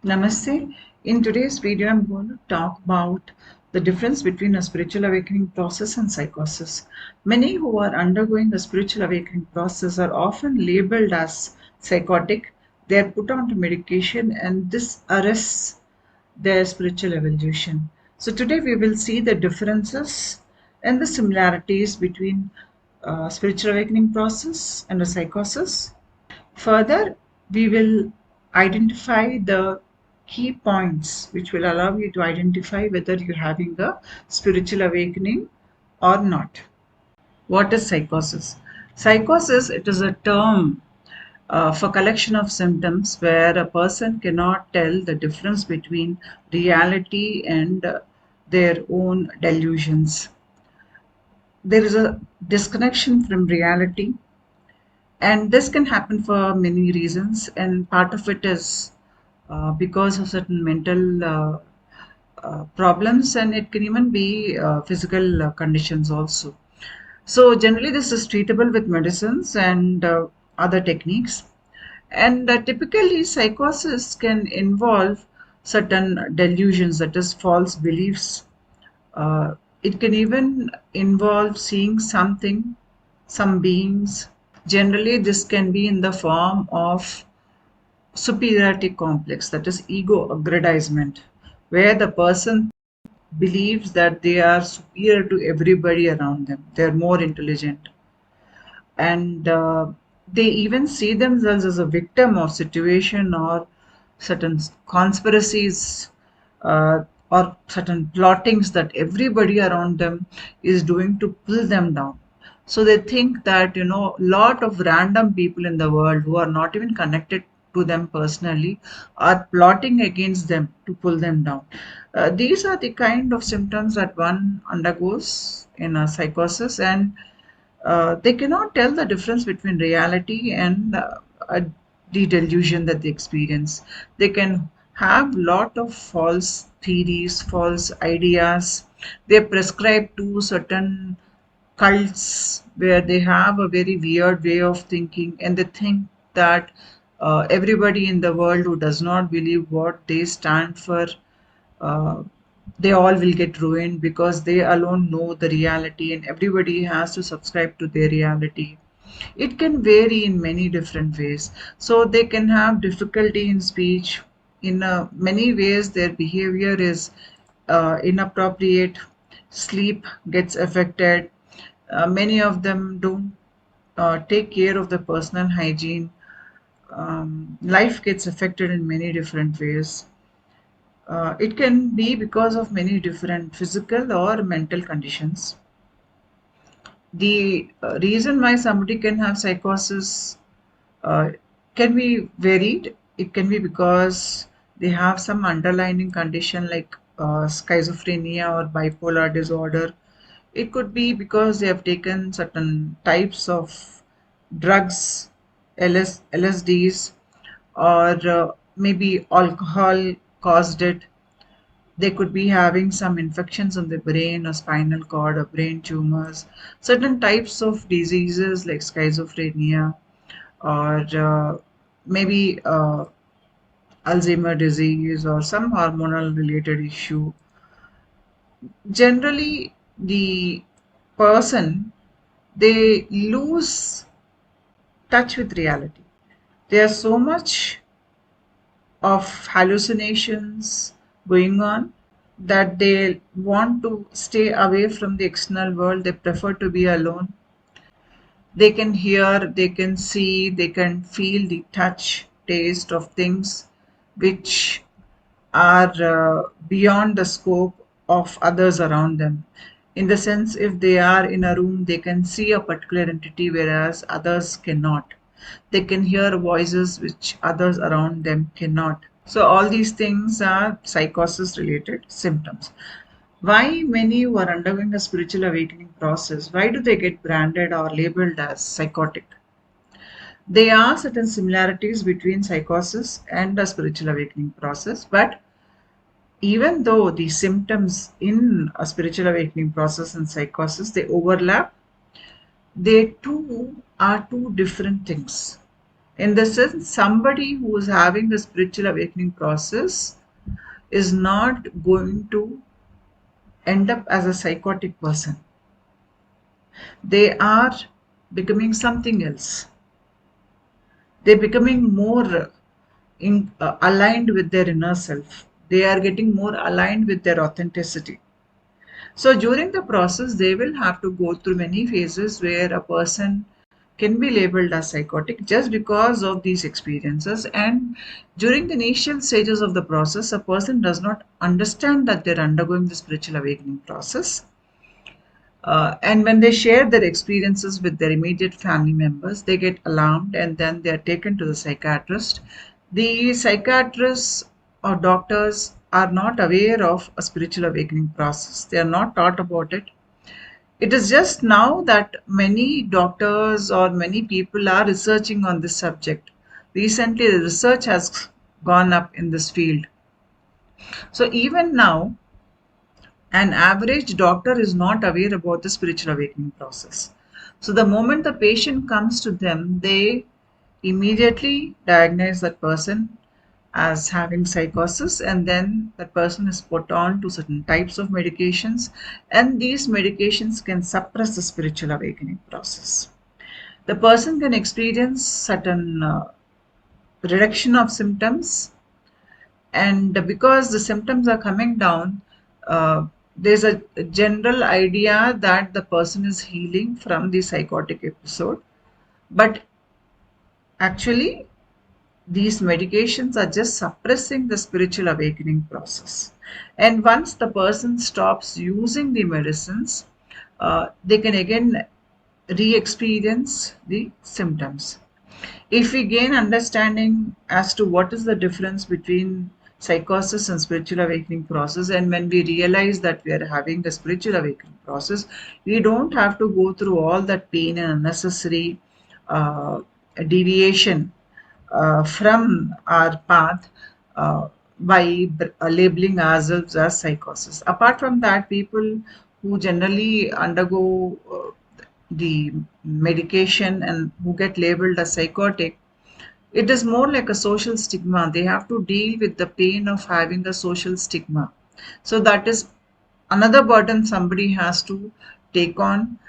Namaste. In today's video, I'm going to talk about the difference between a spiritual awakening process and psychosis. Many who are undergoing a spiritual awakening process are often labeled as psychotic. They are put onto medication, and this arrests their spiritual evolution. So, today we will see the differences and the similarities between spiritual awakening process and a psychosis. Further, we will identify the key points which will allow you to identify whether you're having a spiritual awakening or not. What is psychosis? Psychosis, it is a term for collection of symptoms where a person cannot tell the difference between reality and their own delusions. There is a disconnection from reality, and this can happen for many reasons, and part of it is because of certain mental problems, and it can even be physical conditions also. So generally this is treatable with medicines and other techniques, and typically psychosis can involve certain delusions, that is false beliefs. It can even involve seeing something, some beings. Generally this can be in the form of superiority complex, that is ego aggrandizement, where the person believes that they are superior to everybody around them, they're more intelligent, and they even see themselves as a victim of situation or certain conspiracies, or certain plottings that everybody around them is doing to pull them down. So they think that, lot of random people in the world who are not even connected to them personally are plotting against them to pull them down. These are the kind of symptoms that one undergoes in a psychosis, and they cannot tell the difference between reality and the delusion that they experience. They can have lot of false theories, false ideas. They prescribe to certain cults where they have a very weird way of thinking, and they think that everybody in the world who does not believe what they stand for, uh, they all will get ruined because they alone know the reality, and everybody has to subscribe to their reality. It can vary in many different ways. So they can have difficulty in speech. In many ways, their behavior is inappropriate. Sleep gets affected. Many of them don't take care of the personal hygiene. Life gets affected in many different ways. It can be because of many different physical or mental conditions. The reason why somebody can have psychosis uh, can be varied. It can be because they have some underlying condition like schizophrenia or bipolar disorder. It could be because they have taken certain types of drugs, LSDs, or maybe alcohol caused it. They could be having some infections on the brain or spinal cord or brain tumors, certain types of diseases like schizophrenia, or maybe Alzheimer disease or some hormonal related issue. Generally, the person, they lose touch with reality. There's so much of hallucinations going on that they want to stay away from the external world. They prefer to be alone. They can hear, they can see, they can feel the touch, taste of things which are beyond the scope of others around them. In the sense, if they are in a room, they can see a particular entity, whereas others cannot. They can hear voices which others around them cannot. So, all these things are psychosis related symptoms. Why many who are undergoing a spiritual awakening process, why do they get branded or labeled as psychotic? There are certain similarities between psychosis and a spiritual awakening process, but even though the symptoms in a spiritual awakening process and psychosis they overlap, they too are two different things. In the sense, somebody who is having the spiritual awakening process is not going to end up as a psychotic person. They are becoming something else. They're becoming more aligned with their inner self. They are getting more aligned with their authenticity. So during the process, they will have to go through many phases where a person can be labeled as psychotic just because of these experiences. And during the initial stages of the process, a person does not understand that they're undergoing the spiritual awakening process. And when they share their experiences with their immediate family members, they get alarmed and then they are taken to the psychiatrist. The psychiatrists or doctors are not aware of a spiritual awakening process, they are not taught about it. It is just now that many doctors or many people are researching on this subject. Recently, the research has gone up in this field. So, even now, an average doctor is not aware about the spiritual awakening process. So, the moment the patient comes to them, they immediately diagnose that person as having psychosis, and then that person is put on to certain types of medications, and these medications can suppress the spiritual awakening process. The person can experience certain reduction of symptoms, and because the symptoms are coming down, there's a general idea that the person is healing from the psychotic episode, but actually these medications are just suppressing the spiritual awakening process. And once the person stops using the medicines, they can again re experience the symptoms. If we gain understanding as to what is the difference between psychosis and spiritual awakening process, and when we realize that we are having the spiritual awakening process, we don't have to go through all that pain and unnecessary uh, deviation from our path by labeling ourselves as psychosis. Apart from that, people who generally undergo the medication and who get labeled as psychotic, it is more like a social stigma. They have to deal with the pain of having a social stigma. So that is another burden somebody has to take on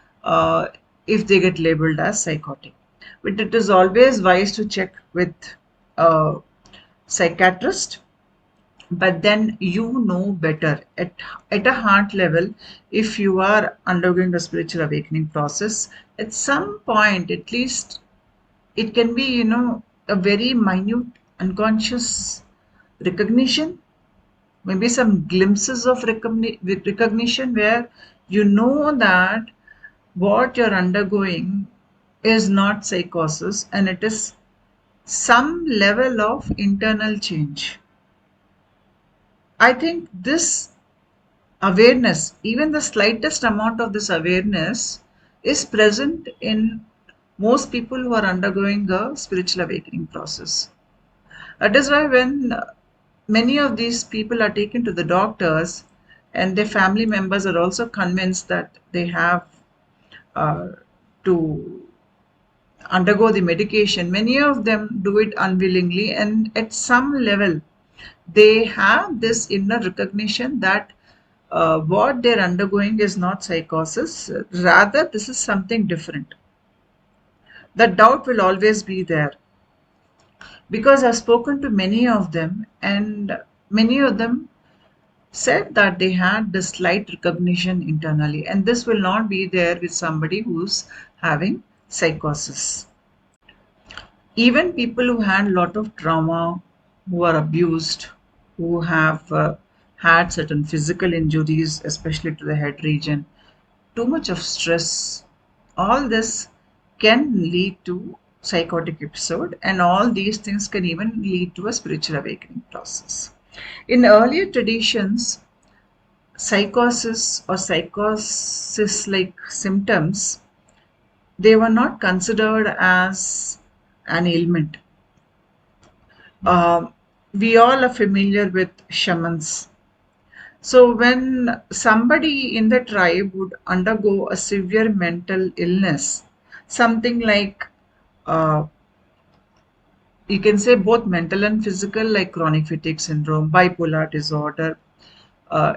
if they get labeled as psychotic. But it is always wise to check with a psychiatrist, but then you know better at a heart level. If you are undergoing a spiritual awakening process, at some point at least, it can be, a very minute unconscious recognition, maybe some glimpses of recognition where you know that what you're undergoing is not psychosis and it is some level of internal change. I think this awareness, even the slightest amount of this awareness, is present in most people who are undergoing a spiritual awakening process. That is why when many of these people are taken to the doctors and their family members are also convinced that they have uh, to undergo the medication, many of them do it unwillingly, and at some level they have this inner recognition that what they're undergoing is not psychosis, rather this is something different. The doubt will always be there, because I've spoken to many of them, and many of them said that they had this slight recognition internally, and this will not be there with somebody who's having psychosis. Even people who had a lot of trauma, who are abused, who have had certain physical injuries, especially to the head region, too much of stress, all this can lead to psychotic episode, and all these things can even lead to a spiritual awakening process. In earlier traditions, psychosis or psychosis like symptoms, they were not considered as an ailment. Uh, we all are familiar with shamans. So when somebody in the tribe would undergo a severe mental illness, something like uh, You can say both mental and physical, like chronic fatigue syndrome, bipolar disorder,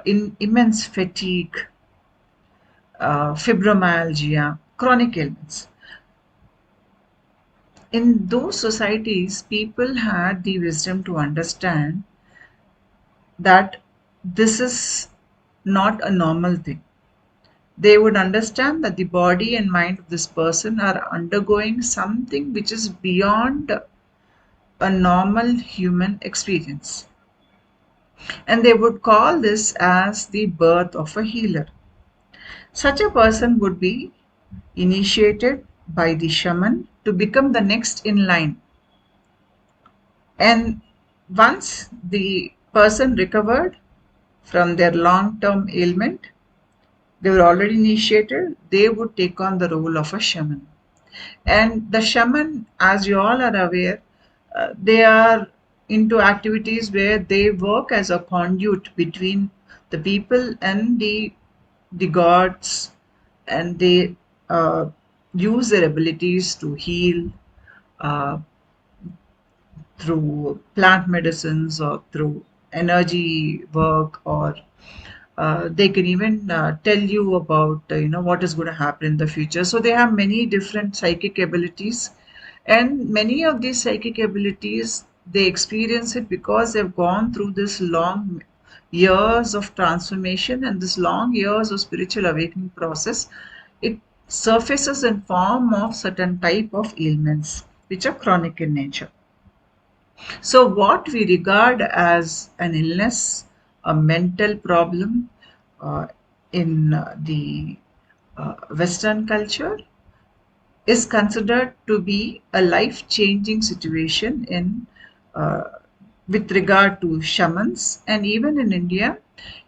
in immense fatigue, fibromyalgia, chronic ailments. In those societies, people had the wisdom to understand that this is not a normal thing. They would understand that the body and mind of this person are undergoing something which is beyond a normal human experience. And they would call this as the birth of a healer. Such a person would be initiated by the shaman to become the next in line. And once the person recovered from their long term ailment, they were already initiated, they would take on the role of a shaman. And the shaman, as you all are aware, they are into activities where they work as a conduit between the people and the gods, and they use their abilities to heal uh, through plant medicines or through energy work, or they can even tell you about what is going to happen in the future. So they have many different psychic abilities, and many of these psychic abilities, they experience it because they've gone through this long years of transformation and this long years of spiritual awakening process. It surfaces in form of certain type of ailments which are chronic in nature. So, what we regard as an illness, a mental problem, uh, in the Western culture, is considered to be a life-changing situation in uh, with regard to shamans. And even in India,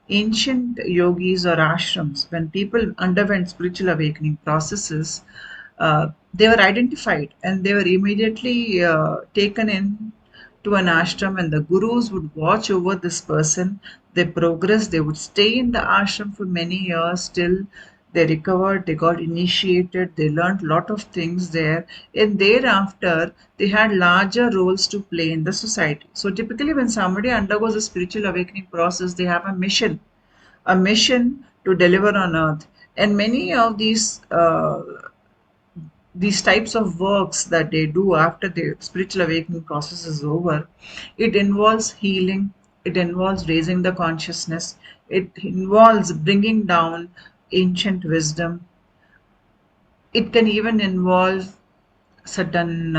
ancient yogis or ashrams, when people underwent spiritual awakening processes, they were identified and they were immediately taken in to an ashram, and the gurus would watch over this person. They progress, they would stay in the ashram for many years till they recovered, they got initiated, they learned a lot of things there, and thereafter they had larger roles to play in the society. So typically when somebody undergoes a spiritual awakening process, they have a mission to deliver on earth. And many of these types of works that they do after the spiritual awakening process is over, it involves healing, it involves raising the consciousness, it involves bringing down ancient wisdom, it can even involve certain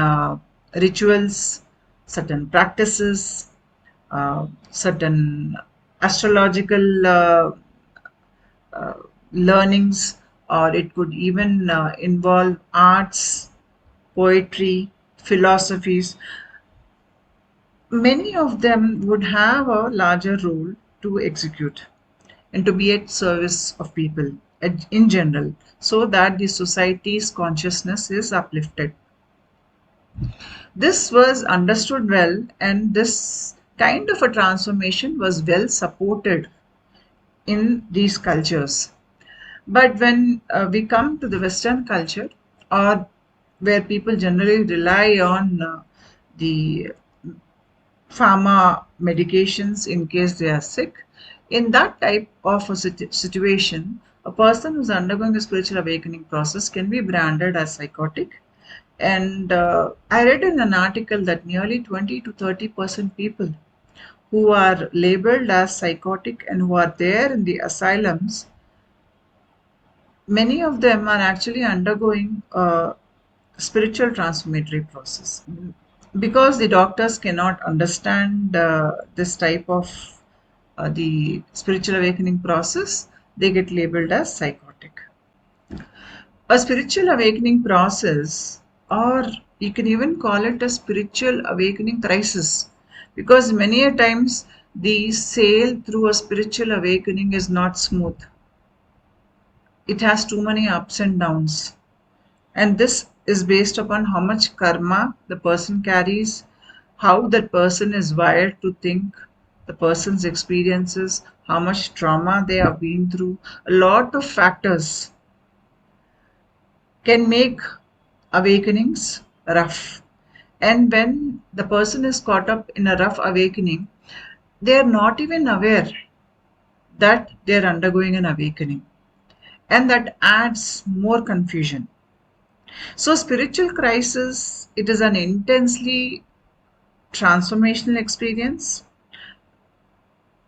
rituals, certain practices, certain astrological learnings, or it could even involve arts, poetry, philosophies. Many of them would have a larger role to execute and to be at service of people in general, so that the society's consciousness is uplifted. This was understood well, and this kind of a transformation was well supported in these cultures. But when we come to the Western culture, or where people generally rely on the pharma medications in case they are sick, in that type of a situation, a person who's undergoing a spiritual awakening process can be branded as psychotic. And I read in an article that nearly 20 to 30% people who are labeled as psychotic and who are there in the asylums, many of them are actually undergoing a spiritual transformatory process. Because the doctors cannot understand this type of the spiritual awakening process, they get labeled as psychotic. A spiritual awakening process, or you can even call it a spiritual awakening crisis, because many a times the sail through a spiritual awakening is not smooth. It has too many ups and downs. And this is based upon how much karma the person carries, how that person is wired to think, the person's experiences, how much trauma they have been through. A lot of factors can make awakenings rough. And when the person is caught up in a rough awakening, they are not even aware that they are undergoing an awakening. And that adds more confusion. So, spiritual crisis, it is an intensely transformational experience.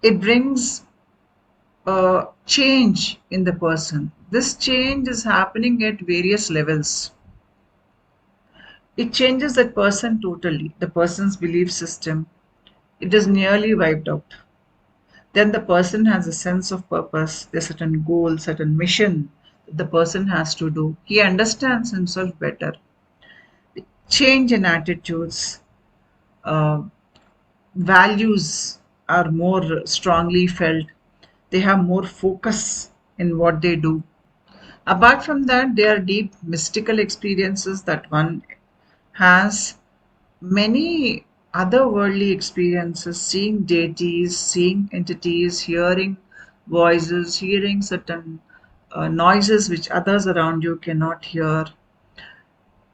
It brings a change in the person. This change is happening at various levels. It changes that person totally, the person's belief system. It is nearly wiped out. Then the person has a sense of purpose, there's certain goal, certain mission that the person has to do. He understands himself better. Change in attitudes, uh, values are more strongly felt. They have more focus in what they do. Apart from that, there are deep mystical experiences that one has, many otherworldly experiences, seeing deities, seeing entities, hearing voices, hearing certain noises which others around you cannot hear.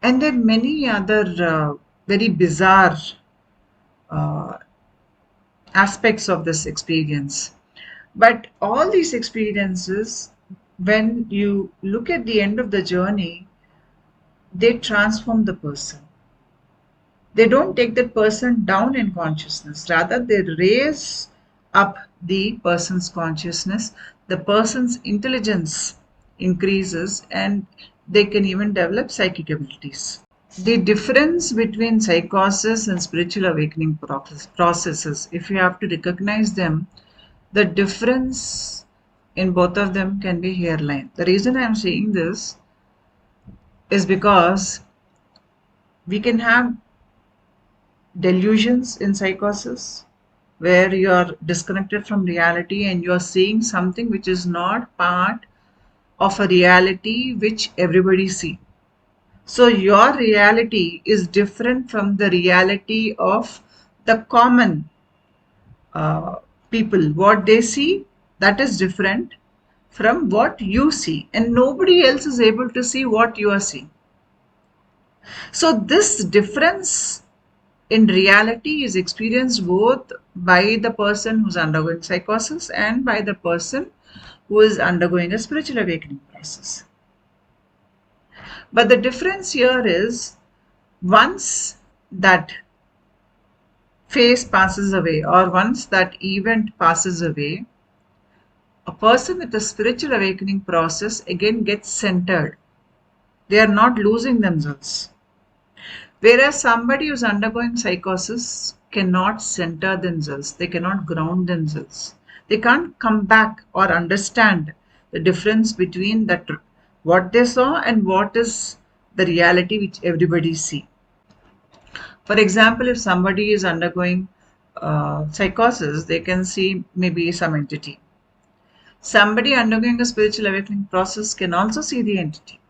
And there are many other very bizarre uh, aspects of this experience. But all these experiences, when you look at the end of the journey, they transform the person. They don't take that person down in consciousness, rather they raise up the person's consciousness. The person's intelligence increases, and they can even develop psychic abilities. The difference between psychosis and spiritual awakening processes, if you have to recognize them, the difference in both of them can be hairline. The reason I'm saying this is because we can have delusions in psychosis where you are disconnected from reality and you are seeing something which is not part of a reality which everybody see. So your reality is different from the reality of the common people. What they see, that is different from what you see, and nobody else is able to see what you are seeing. So this difference in reality is experienced both by the person who's undergoing psychosis and by the person who is undergoing a spiritual awakening process. But the difference here is, once that phase passes away or once that event passes away, a person with a spiritual awakening process again gets centered. They are not losing themselves. Whereas somebody who's undergoing psychosis cannot center themselves, they cannot ground themselves. They can't come back or understand the difference between that what they saw and what is the reality which everybody see. For example, if somebody is undergoing psychosis, they can see maybe some entity. Somebody undergoing a spiritual awakening process can also see the entity,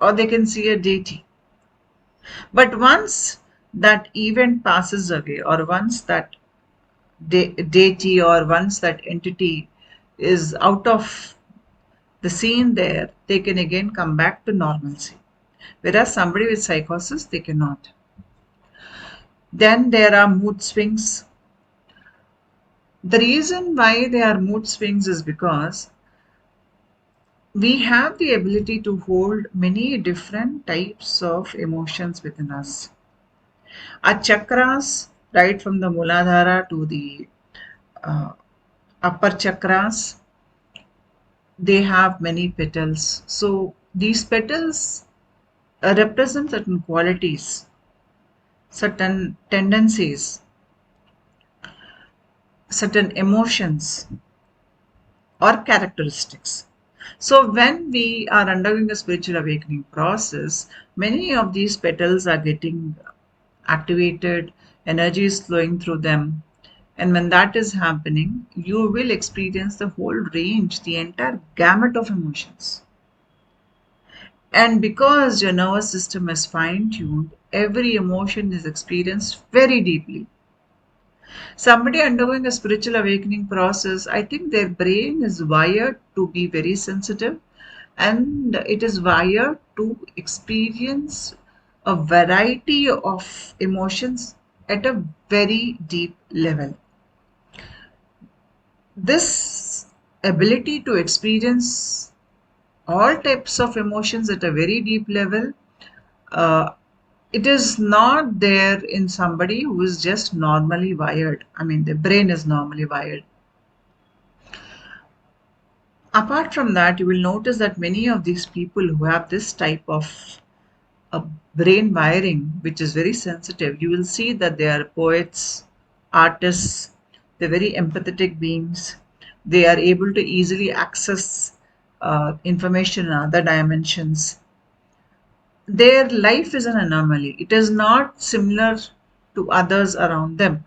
or they can see a deity. But once that event passes away, or once that deity or once that entity is out of the scene there, they can again come back to normalcy. Whereas somebody with psychosis, they cannot. Then there are mood swings. The reason why there are mood swings is because we have the ability to hold many different types of emotions within us. Our chakras, right from the Muladhara to the uh, upper chakras, they have many petals. So these petals represent certain qualities, certain tendencies, certain emotions or characteristics. So when we are undergoing a spiritual awakening process, many of these petals are getting activated, energy is flowing through them. And when that is happening, you will experience the whole range, the entire gamut of emotions. And because your nervous system is fine tuned, every emotion is experienced very deeply. Somebody undergoing a spiritual awakening process, I think their brain is wired to be very sensitive, and it is wired to experience a variety of emotions at a very deep level. This ability to experience all types of emotions at a very deep level, uh, it is not there in somebody who is just normally wired. I mean, the brain is normally wired. Apart from that, you will notice that many of these people who have this type of a brain wiring, which is very sensitive, you will see that they are poets, artists, they're very empathetic beings. They are able to easily access information in other dimensions. Their life is an anomaly. It is not similar to others around them.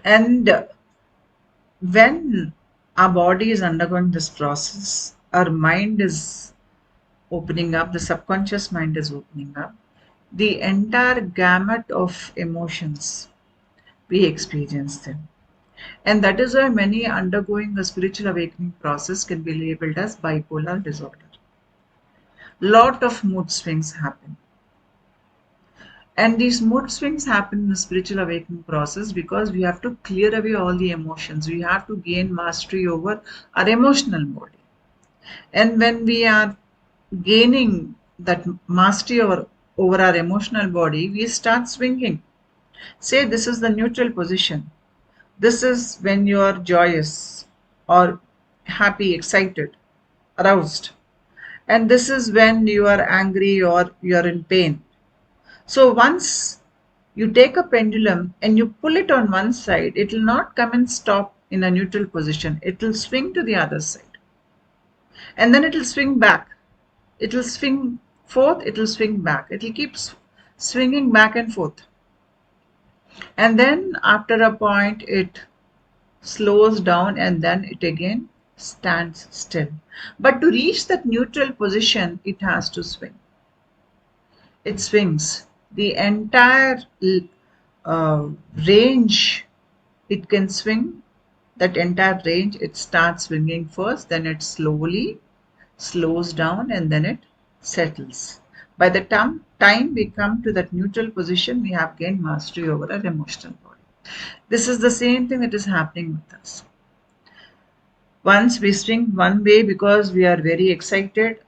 And when our body is undergoing this process, our mind is opening up, the subconscious mind is opening up. The entire gamut of emotions, we experience them. And that is why many undergoing a spiritual awakening process can be labeled as bipolar disorder. Lot of mood swings happen. And these mood swings happen in the spiritual awakening process because we have to clear away all the emotions. We have to gain mastery over our emotional body. And when we are gaining that mastery over our emotional body, we start swinging. Say this is the neutral position. This is when you are joyous or happy, excited, aroused. And this is when you are angry or you are in pain. So once you take a pendulum and you pull it on one side, it will not come and stop in a neutral position. It will swing to the other side. And then it will swing back. It will swing forth, it will swing back. It will keep swinging back and forth. And then after a point, it slows down and then it again stands still. But to reach that neutral position, it has to swing. It swings. The entire uh, range it can swing, that entire range, it starts swinging first, then it slowly slows down and then it settles. By the time we come to that neutral position, we have gained mastery over our emotional body. This is the same thing that is happening with us. Once we swing one way because we are very excited,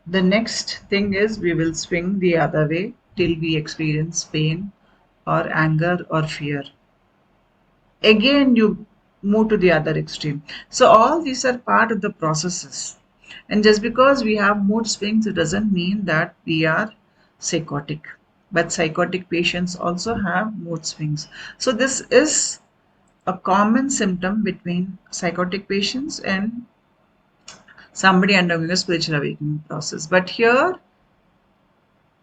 the next thing is we will swing the other way till we experience pain or anger or fear. Again, you move to the other extreme. So, all these are part of the processes. And just because we have mood swings, it doesn't mean that we are psychotic. But psychotic patients also have mood swings. So, this is a common symptom between psychotic patients and somebody undergoing a spiritual awakening process. But here,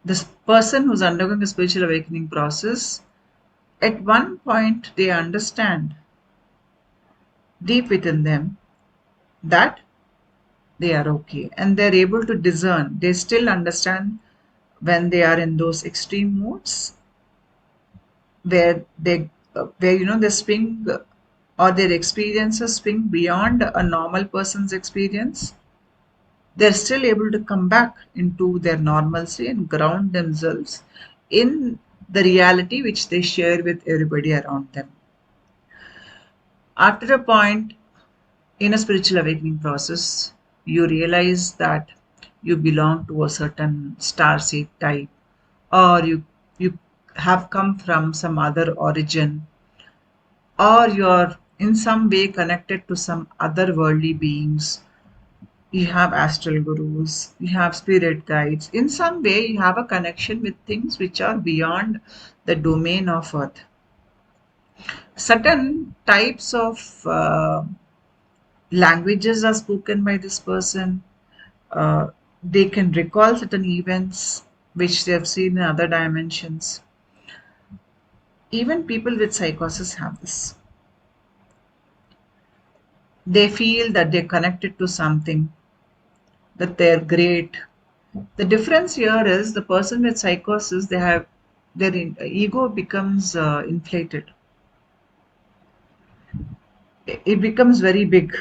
this person who's undergoing a spiritual awakening process, at one point they understand deep within them that they are okay and they're able to discern. They still understand when they are in those extreme moods where they swing or their experiences swing beyond a normal person's experience. They're still able to come back into their normalcy and ground themselves in the reality which they share with everybody around them. After a point in a spiritual awakening process, you realize that you belong to a certain star seed type, or you have come from some other origin, or you're in some way connected to some other worldly beings. You have astral gurus, you have spirit guides. In some way, you have a connection with things which are beyond the domain of earth. Certain types of languages are spoken by this person. Uh, they can recall certain events which they have seen in other dimensions. Even people with psychosis have this. They feel that they're connected to something, that they're great. The difference here is the person with psychosis, they have their ego becomes inflated. It becomes very big.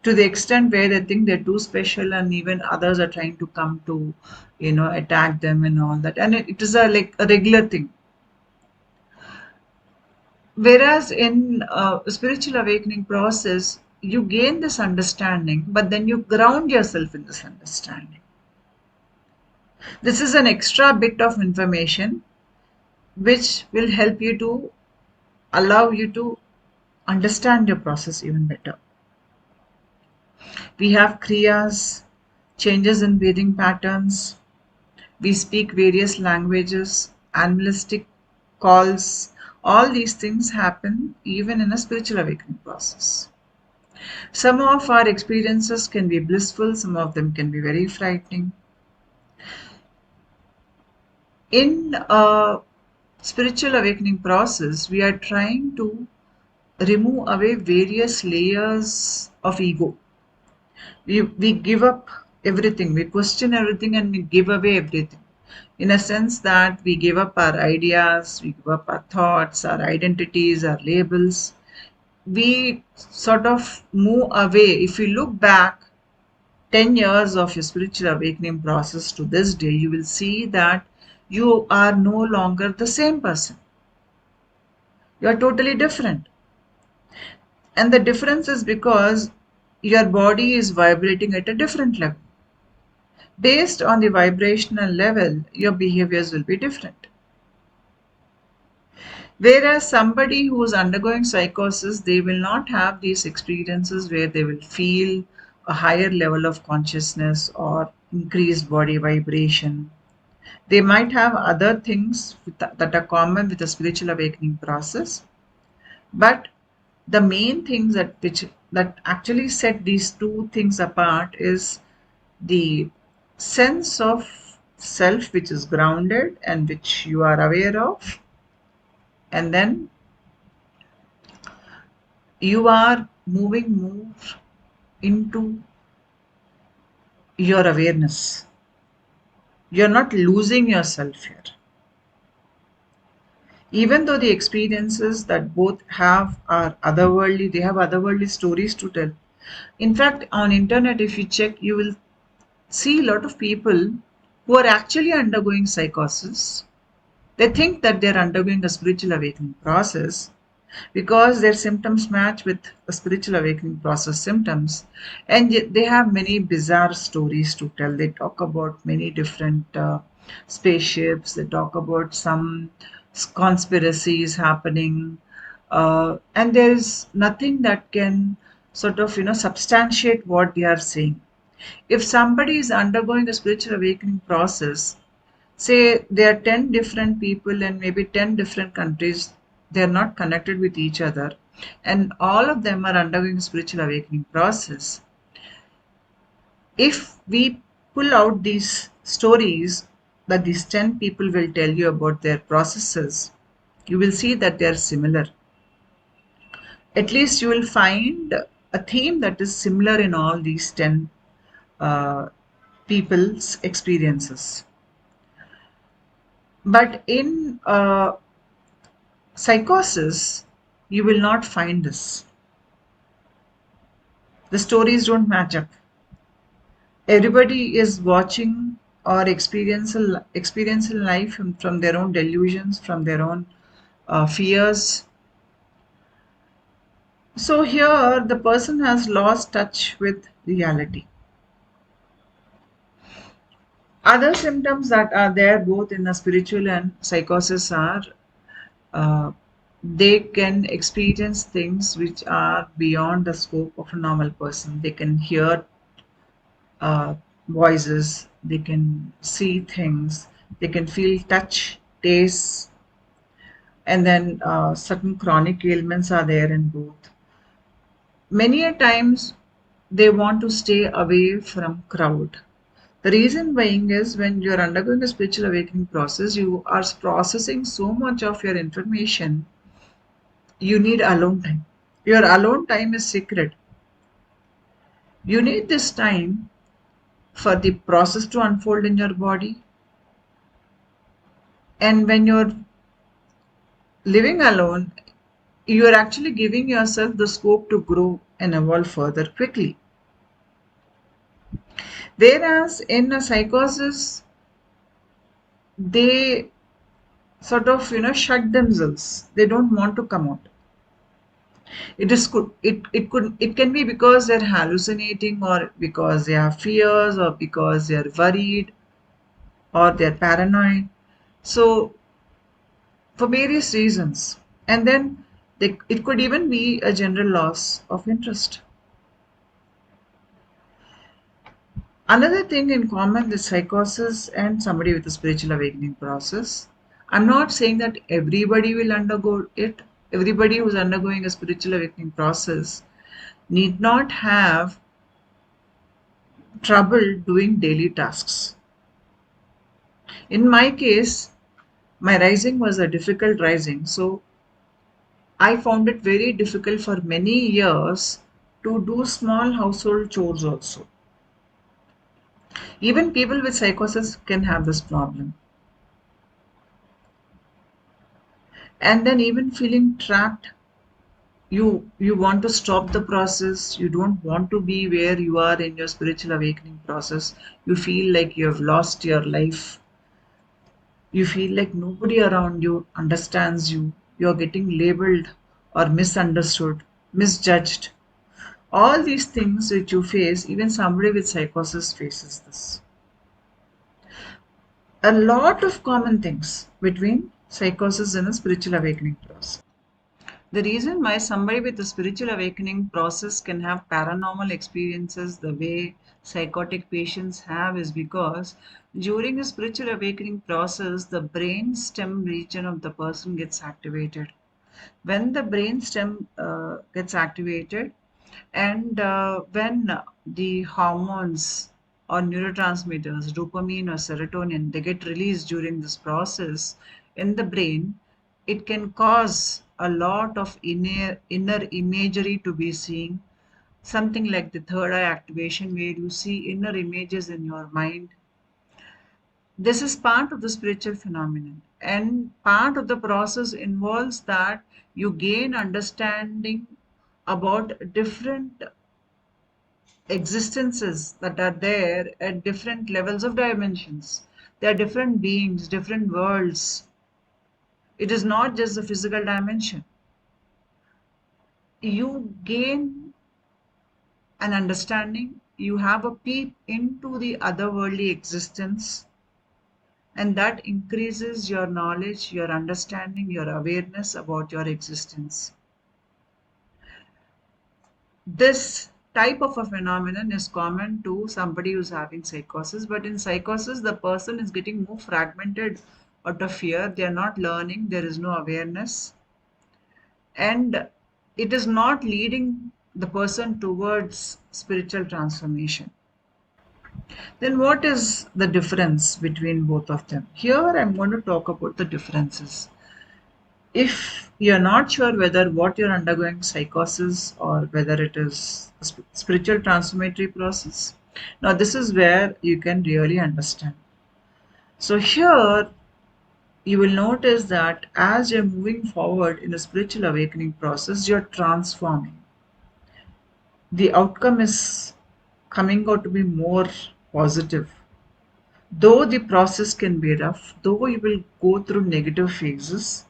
to the extent where they think they're too special, and even others are trying to come to, attack them and all that. And it is a like a regular thing. Whereas in a spiritual awakening process, you gain this understanding, but then you ground yourself in this understanding. This is an extra bit of information which will help you to allow you to understand your process even better. We have kriyas, changes in breathing patterns. We speak various languages, animalistic calls. All these things happen even in a spiritual awakening process. Some of our experiences can be blissful, some of them can be very frightening. In a spiritual awakening process, we are trying to remove away various layers of ego. We give up everything, we question everything, and we give away everything. In a sense that we give up our ideas, we give up our thoughts, our identities, our labels. We sort of move away. If you look back 10 years of your spiritual awakening process to this day, you will see that you are no longer the same person. You are totally different. And the difference is because your body is vibrating at a different level. Based on the vibrational level, your behaviors will be different. Whereas somebody who is undergoing psychosis, they will not have these experiences where they will feel a higher level of consciousness or increased body vibration. They might have other things that are common with the spiritual awakening process, but the main things that actually set these two things apart is the sense of self which is grounded and which you are aware of, and then you are moving more into your awareness. You're not losing yourself here. Even though the experiences that both have are otherworldly, they have otherworldly stories to tell. In fact, on internet, if you check, you will see a lot of people who are actually undergoing psychosis. They think that they're undergoing a spiritual awakening process because their symptoms match with the spiritual awakening process symptoms, and yet they have many bizarre stories to tell. They talk about many different spaceships, they talk about some conspiracies happening, and there is nothing that can sort of substantiate what they are saying. If somebody is undergoing a spiritual awakening process, say there are 10 different people and maybe 10 different countries, they are not connected with each other, and all of them are undergoing a spiritual awakening process. If we pull out these stories that these 10 people will tell you about their processes, you will see that they are similar. At least you will find a theme that is similar in all these 10 people's experiences. But in psychosis, you will not find this. The stories don't match up. Everybody is watching or experiencing life from their own delusions, from their own fears. So here, the person has lost touch with reality. Other symptoms that are there both in the spiritual and psychosis are they can experience things which are beyond the scope of a normal person. They can hear voices, they can see things, they can feel touch, taste, and then certain chronic ailments are there in both. Many a times they want to stay away from crowd. The reason being is when you're undergoing a spiritual awakening process, you are processing so much of your information, you need alone time. Your alone time is sacred. You need this time for the process to unfold in your body. And when you're living alone, you're actually giving yourself the scope to grow and evolve further quickly. Whereas in a psychosis, they sort of shut themselves. They don't want to come out. It can be because they're hallucinating, or because they have fears, or because they're worried, or they're paranoid. So for various reasons. And then it could even be a general loss of interest. Another thing in common with psychosis and somebody with a spiritual awakening process, I'm not saying that everybody will undergo it. Everybody who's undergoing a spiritual awakening process need not have trouble doing daily tasks. In my case, my rising was a difficult rising, so I found it very difficult for many years to do small household chores also. Even people with psychosis can have this problem. And then even feeling trapped, you want to stop the process. You don't want to be where you are in your spiritual awakening process. You feel like you have lost your life. You feel like nobody around you understands you. You're getting labeled or misunderstood, misjudged. All these things which you face, even somebody with psychosis faces this. A lot of common things between psychosis and a spiritual awakening process. The reason why somebody with a spiritual awakening process can have paranormal experiences the way psychotic patients have is because during a spiritual awakening process, the brain stem region of the person gets activated. When the brain stem gets activated, and when the hormones or neurotransmitters, dopamine or serotonin, they get released during this process in the brain, it can cause a lot of inner imagery to be seen. Something like the third eye activation, where you see inner images in your mind. This is part of the spiritual phenomenon, and part of the process involves that you gain understanding about different existences that are there at different levels of dimensions. There are different beings, different worlds. It is not just the physical dimension. You gain an understanding, you have a peep into the otherworldly existence, and that increases your knowledge, your understanding, your awareness about your existence. This type of a phenomenon is common to somebody who's having psychosis, but in psychosis the person is getting more fragmented out of fear. They are not learning, there is no awareness, and it is not leading the person towards spiritual transformation. Then what is the difference between both of them? Here I'm going to talk about the differences. If you're not sure whether what you're undergoing psychosis or whether it is a spiritual transformatory process, now this is where you can really understand. So here you will notice that as you're moving forward in the spiritual awakening process, you're transforming. The outcome is coming out to be more positive. Though the process can be rough, though you will go through negative phases,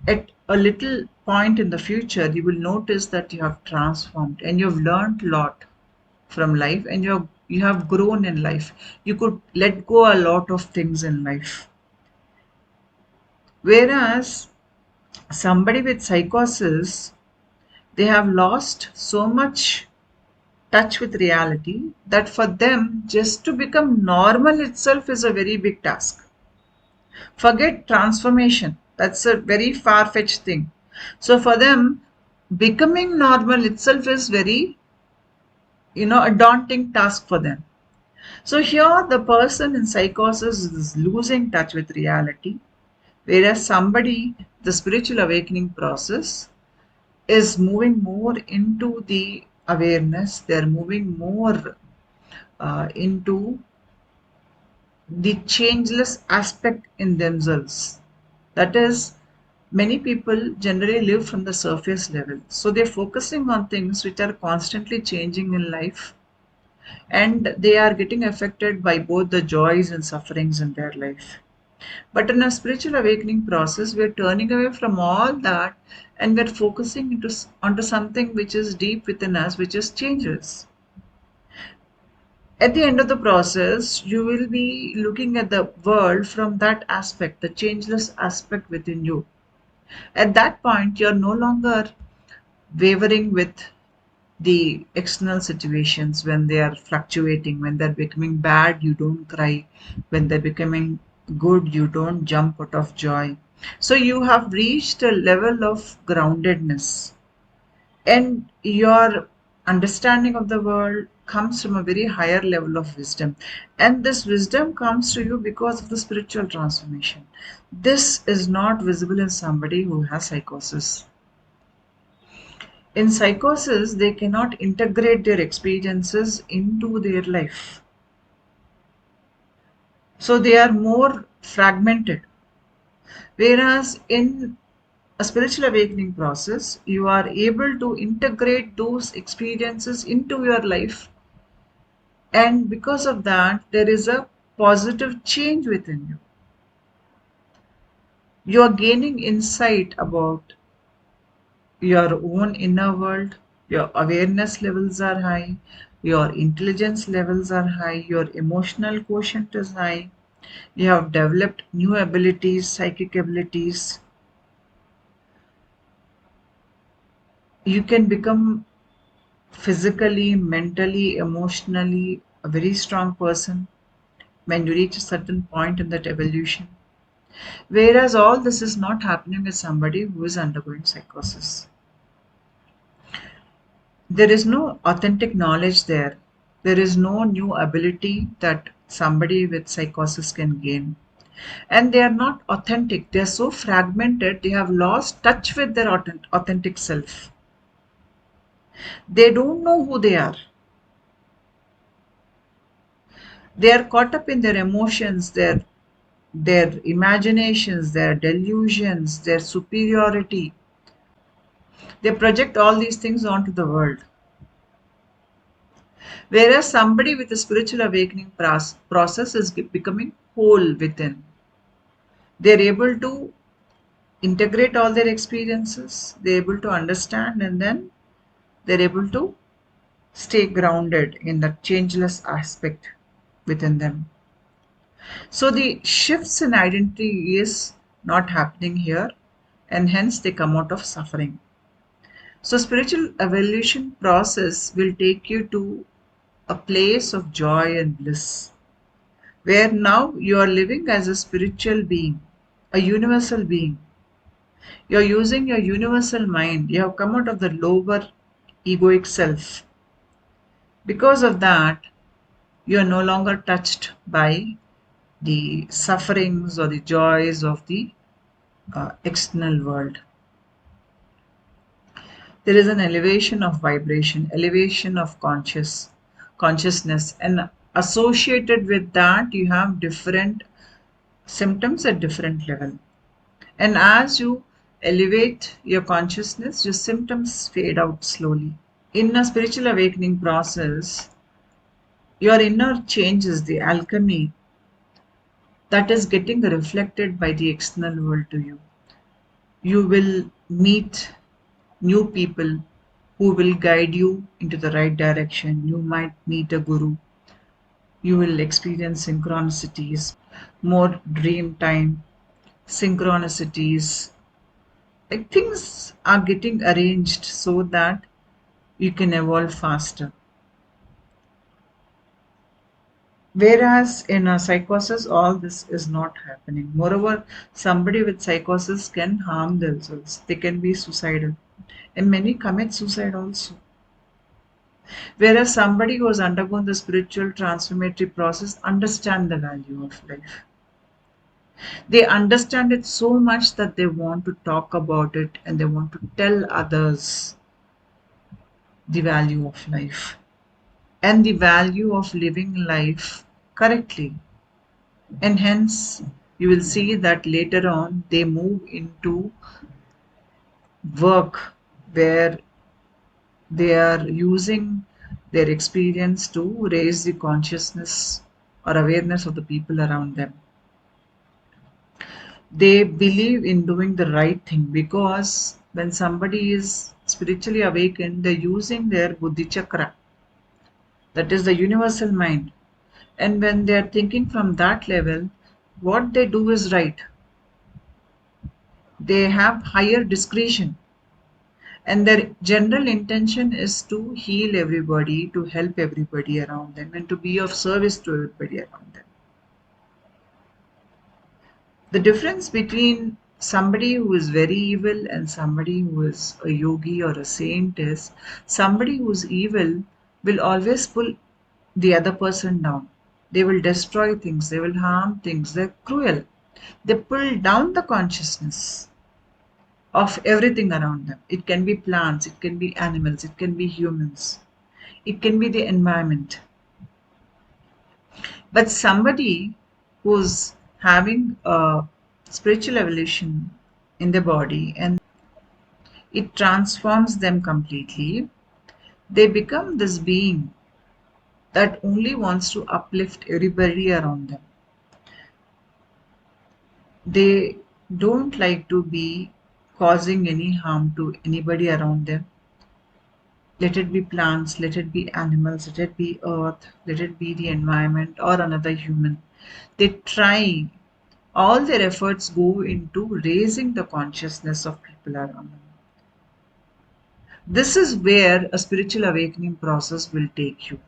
at a little point in the future, you will notice that you have transformed and you've learned a lot from life, and you have grown in life. You could let go a lot of things in life. Whereas somebody with psychosis, they have lost so much touch with reality that for them, just to become normal itself is a very big task. Forget transformation. That's a very far-fetched thing. So for them, becoming normal itself is very, a daunting task for them. So here the person in psychosis is losing touch with reality, whereas somebody, the spiritual awakening process, is moving more into the awareness. They're moving more into the changeless aspect in themselves. That is, many people generally live from the surface level. So they're focusing on things which are constantly changing in life. and they are getting affected by both the joys and sufferings in their life. But in a spiritual awakening process, we are turning away from all that and we're focusing onto something which is deep within us, which is changes. At the end of the process, you will be looking at the world from that aspect, the changeless aspect within you. At that point, you're no longer wavering with the external situations when they are fluctuating. When they're becoming bad, you don't cry. When they're becoming good, you don't jump out of joy. So you have reached a level of groundedness, and your understanding of the world comes from a very higher level of wisdom, and this wisdom comes to you because of the spiritual transformation. This is not visible in somebody who has psychosis. In psychosis, they cannot integrate their experiences into their life. So they are more fragmented. Whereas in a spiritual awakening process, you are able to integrate those experiences into your life. And because of that, there is a positive change within you. You are gaining insight about your own inner world. Your awareness levels are high, your intelligence levels are high, your emotional quotient is high, you have developed new abilities, psychic abilities. You can become physically, mentally, emotionally a very strong person when you reach a certain point in that evolution. Whereas all this is not happening with somebody who is undergoing psychosis. There is no authentic knowledge there. There is no new ability that somebody with psychosis can gain. And they are not authentic. They are so fragmented, they have lost touch with their authentic self. They don't know who they are. They are caught up in their emotions, their imaginations, their delusions, their superiority. They project all these things onto the world. Whereas somebody with a spiritual awakening process is becoming whole within. They're able to integrate all their experiences, they're able to understand, and then they're able to stay grounded in that changeless aspect within them. So the shifts in identity is not happening here, and hence they come out of suffering. So spiritual evolution process will take you to a place of joy and bliss, where now you are living as a spiritual being, a universal being. You're using your universal mind. You have come out of the lower egoic self. Because of that, you are no longer touched by the sufferings or the joys of the external world. There is an elevation of vibration, elevation of consciousness, and associated with that, you have different symptoms at different level. And as you elevate your consciousness, your symptoms fade out slowly. In a spiritual awakening process, your inner changes, the alchemy that is getting reflected by the external world to you. You will meet new people who will guide you into the right direction. You might meet a guru. You will experience synchronicities, more dream time, synchronicities. Like things are getting arranged so that you can evolve faster. Whereas in a psychosis, all this is not happening. Moreover, somebody with psychosis can harm themselves. They can be suicidal. And many commit suicide also. Whereas somebody who has undergone the spiritual transformatory process understand the value of life. They understand it so much that they want to talk about it and they want to tell others the value of life and the value of living life correctly. And hence, you will see that later on they move into work where they are using their experience to raise the consciousness or awareness of the people around them. They believe in doing the right thing, because when somebody is spiritually awakened, they're using their buddhi chakra, that is the universal mind. And when they're thinking from that level, what they do is right. They have higher discretion, and their general intention is to heal everybody, to help everybody around them, and to be of service to everybody around them. The difference between somebody who is very evil and somebody who is a yogi or a saint is, somebody who's evil will always pull the other person down. They will destroy things, they will harm things, they're cruel. They pull down the consciousness of everything around them. It can be plants, it can be animals, it can be humans, it can be the environment. But somebody who's having a spiritual evolution in the body, and it transforms them completely, they become this being that only wants to uplift everybody around them. They don't like to be causing any harm to anybody around them. Let it be plants, let it be animals, let it be earth, let it be the environment or another human. They try, all their efforts go into raising the consciousness of people around them. This is where a spiritual awakening process will take you.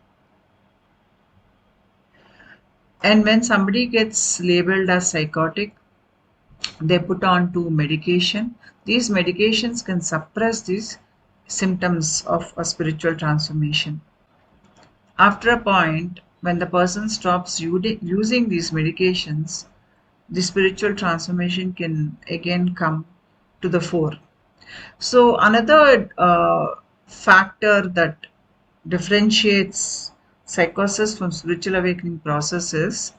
And when somebody gets labeled as psychotic, they put on to medication. These medications can suppress these symptoms of a spiritual transformation. After a point, when the person stops using these medications, the spiritual transformation can again come to the fore. So another factor that differentiates psychosis from spiritual awakening process is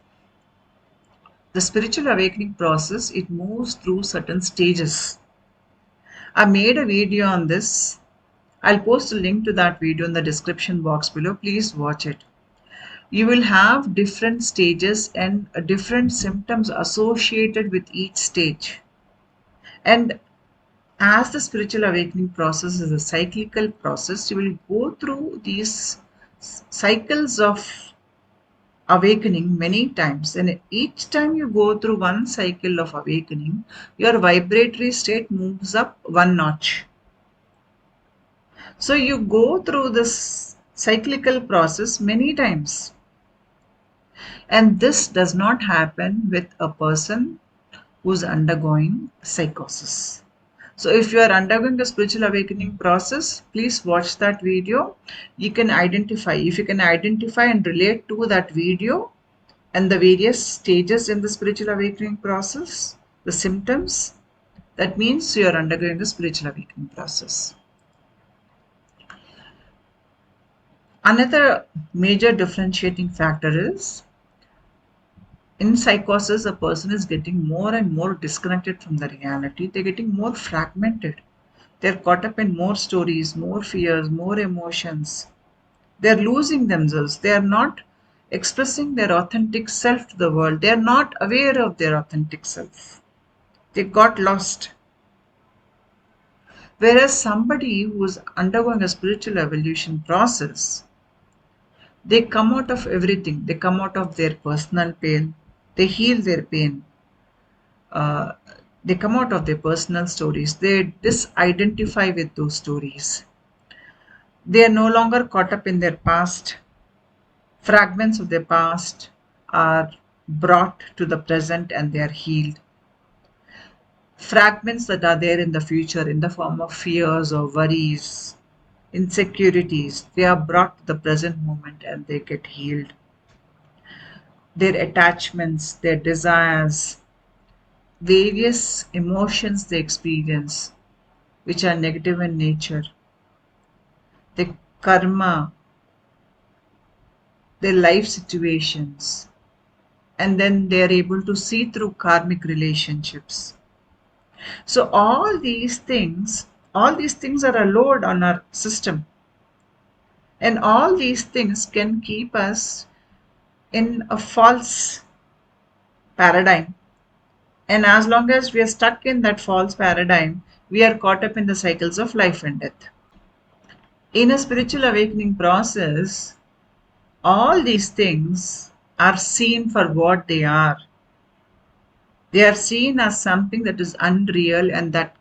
the spiritual awakening process. It moves through certain stages. I made a video on this. I'll post a link to that video in the description box below. Please watch it. You will have different stages and different symptoms associated with each stage. And as the spiritual awakening process is a cyclical process, you will go through these cycles of awakening many times, and each time you go through one cycle of awakening, your vibratory state moves up one notch. So you go through this cyclical process many times, and this does not happen with a person who's undergoing psychosis. So if you are undergoing the spiritual awakening process, please watch that video. You can identify, if you can identify and relate to that video and the various stages in the spiritual awakening process, the symptoms, that means you are undergoing the spiritual awakening process. Another major differentiating factor is, in psychosis, a person is getting more and more disconnected from the reality. They're getting more fragmented. They're caught up in more stories, more fears, more emotions. They're losing themselves. They are not expressing their authentic self to the world. They are not aware of their authentic self. They got lost. Whereas somebody who is undergoing a spiritual evolution process, they come out of everything. They come out of their personal pain. They heal their pain. Uh, they come out of their personal stories. They disidentify with those stories. They are no longer caught up in their past. Fragments of their past are brought to the present and they are healed. Fragments that are there in the future in the form of fears or worries, insecurities, they are brought to the present moment and they get healed. Their attachments, their desires, various emotions they experience, which are negative in nature, the karma, their life situations, and then they are able to see through karmic relationships. So all these things are a load on our system, And all these things can keep us in a false paradigm. And as long as we are stuck in that false paradigm, we are caught up in the cycles of life and death. In a spiritual awakening process, all these things are seen for what they are. They are seen as something that is unreal and that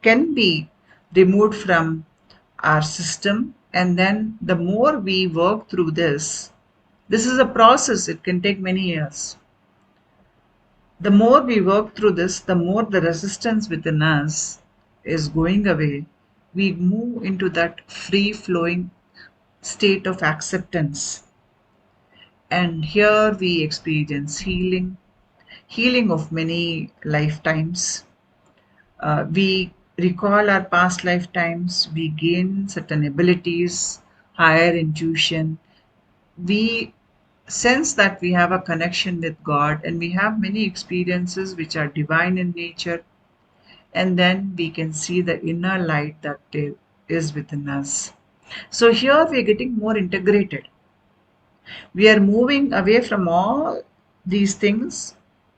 can be removed from our system. And then the more we work through this is a process, it can take many years. The more we work through this, the more the resistance within us is going away. We move into that free flowing state of acceptance. And here we experience healing of many lifetimes. We recall our past lifetimes, we gain certain abilities, higher intuition. We sense that we have a connection with God, and we have many experiences which are divine in nature. And then we can see the inner light that is within us. So here we are getting more integrated. We are moving away from all these things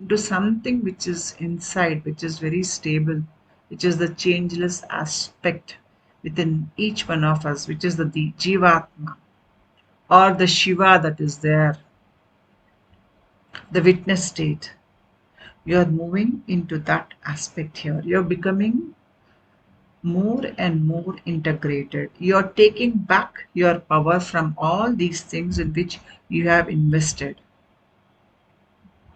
to something which is inside, which is very stable, which is the changeless aspect within each one of us, which is the Jivatma or the Shiva that is there, the witness state. You are moving into that aspect here. You're becoming more and more integrated. You're taking back your power from all these things in which you have invested.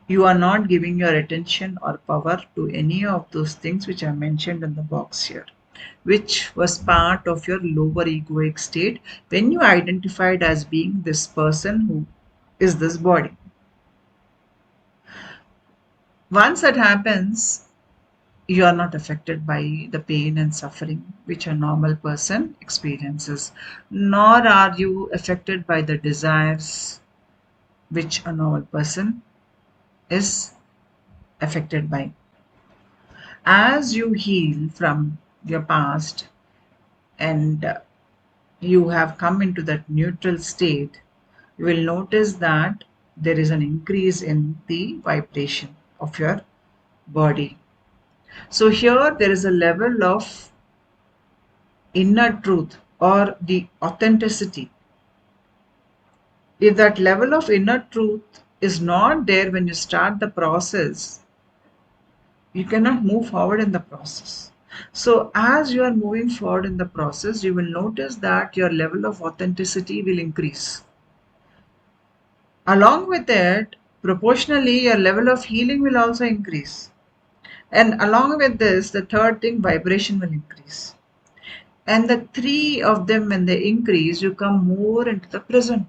You are not giving your attention or power to any of those things which are mentioned in the box here, which was part of your lower egoic state when you identified as being this person who is this body. Once that happens, you are not affected by the pain and suffering which a normal person experiences, nor are you affected by the desires which a normal person is affected by. As you heal from your past and you have come into that neutral state, you will notice that there is an increase in the vibration of your body. So here there is a level of inner truth or the authenticity. If that level of inner truth is not there when you start the process, you cannot move forward in the process. So as you are moving forward in the process, you will notice that your level of authenticity will increase. Along with it, proportionally, your level of healing will also increase. And along with this, the third thing, vibration will increase. And the three of them, when they increase, you come more into the present.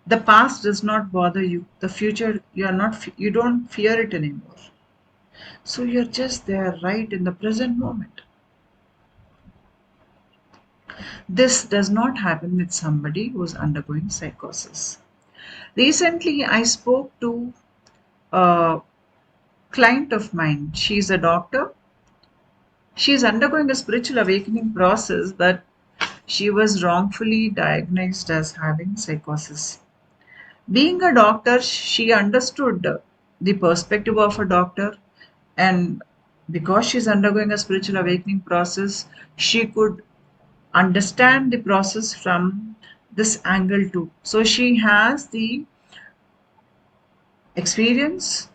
The past does not bother you. The future, you don't fear it anymore. So you're just there right in the present moment. This does not happen with somebody who's undergoing psychosis. Recently, I spoke to a client of mine. She's a doctor. She's undergoing a spiritual awakening process, but she was wrongfully diagnosed as having psychosis. Being a doctor, she understood the perspective of a doctor, and because she's undergoing a spiritual awakening process, she could understand the process from this angle too. So she has the experience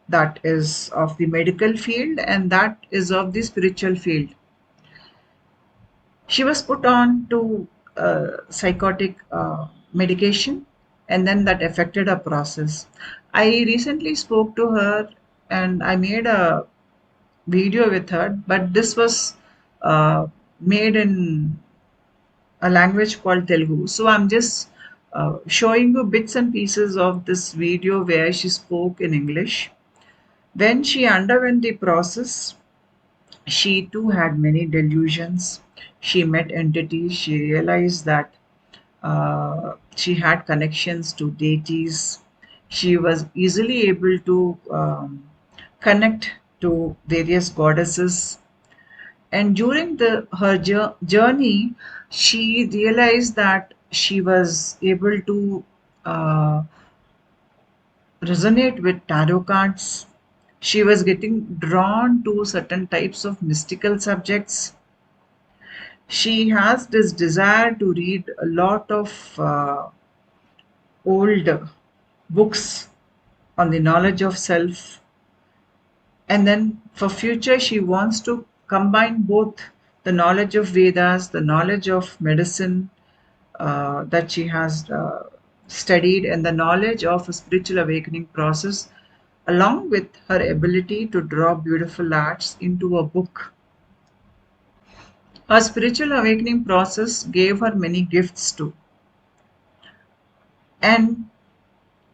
that is of the medical field and that is of the spiritual field. She was put on to psychotic medication, and then that affected her process. I recently spoke to her and I made a video with her, but this was made in a language called Telugu. So I'm just showing you bits and pieces of this video where she spoke in English. When she underwent the process, she too had many delusions. She met entities. She realized that she had connections to deities. She was easily able to connect to various goddesses. And during her journey, she realized that she was able to uh, resonate with tarot cards. She was getting drawn to certain types of mystical subjects. She has this desire to read a lot of old books on the knowledge of self, and then for future she wants to combine both the knowledge of Vedas, the knowledge of medicine that she has studied, and the knowledge of a spiritual awakening process, along with her ability to draw beautiful arts into a book. Her spiritual awakening process gave her many gifts too, and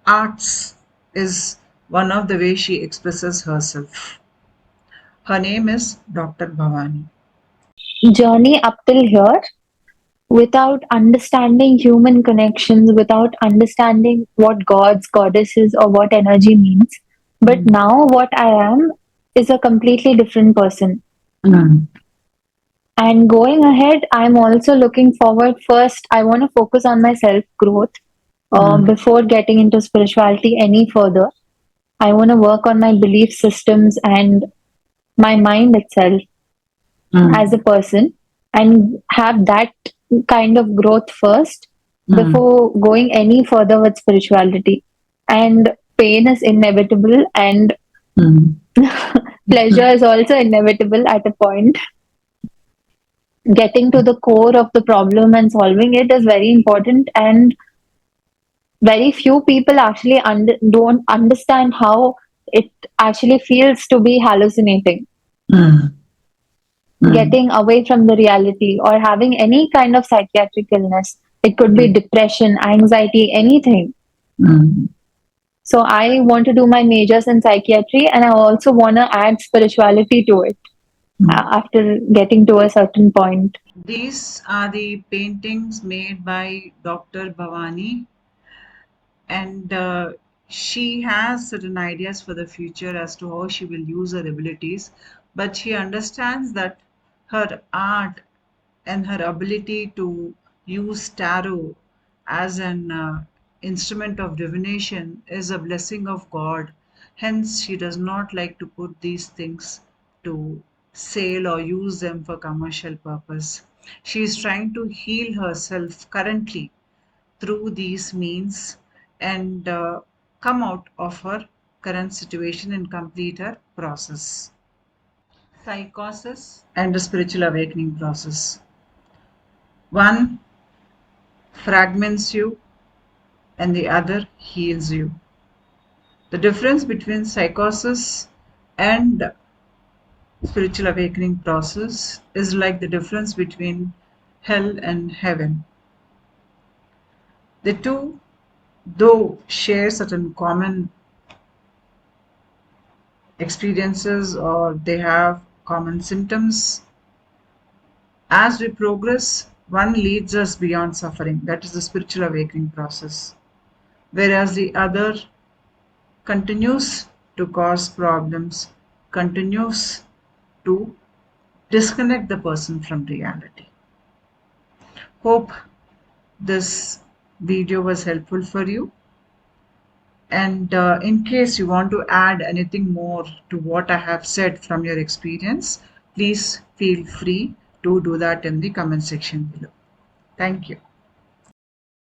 arts is one of the ways she expresses herself. Her name is Dr. Bhavani. Journey up till here, without understanding human connections, without understanding what gods, goddesses, or what energy means. But Mm. now, what I am is a completely different person. Mm. And going ahead, I'm also looking forward. First, I want to focus on my self growth Mm. before getting into spirituality any further. I want to work on my belief systems and my mind itself as a Mm. person and have that kind of growth first Mm. before going any further with spirituality. And pain is inevitable, and Mm. pleasure is also inevitable at a point. Getting to the core of the problem and solving it is very important, and very few people actually don't understand how it actually feels to be hallucinating, Mm. Mm. getting away from the reality, or having any kind of psychiatric illness. It could be Mm. depression, anxiety, anything. Mm. So I want to do my majors in psychiatry, and I also want to add spirituality to it Mm. after getting to a certain point. These are the paintings made by Dr. Bhavani, and she has certain ideas for the future as to how she will use her abilities, but she understands that her art and her ability to use tarot as an instrument of divination is a blessing of God. Hence, she does not like to put these things to sale or use them for commercial purpose. She is trying to heal herself currently through these means, and come out of her current situation and complete her process. Psychosis and the spiritual awakening process. One fragments you and the other heals you. The difference between psychosis and spiritual awakening process is like the difference between hell and heaven. The two, though, share certain common experiences or they have common symptoms. As we progress, one leads us beyond suffering, that is the spiritual awakening process, whereas the other continues to cause problems, continues to disconnect the person from reality. Hope this video was helpful for you. And in case you want to add anything more to what I have said from your experience, please feel free to do that in the comment section below. Thank you.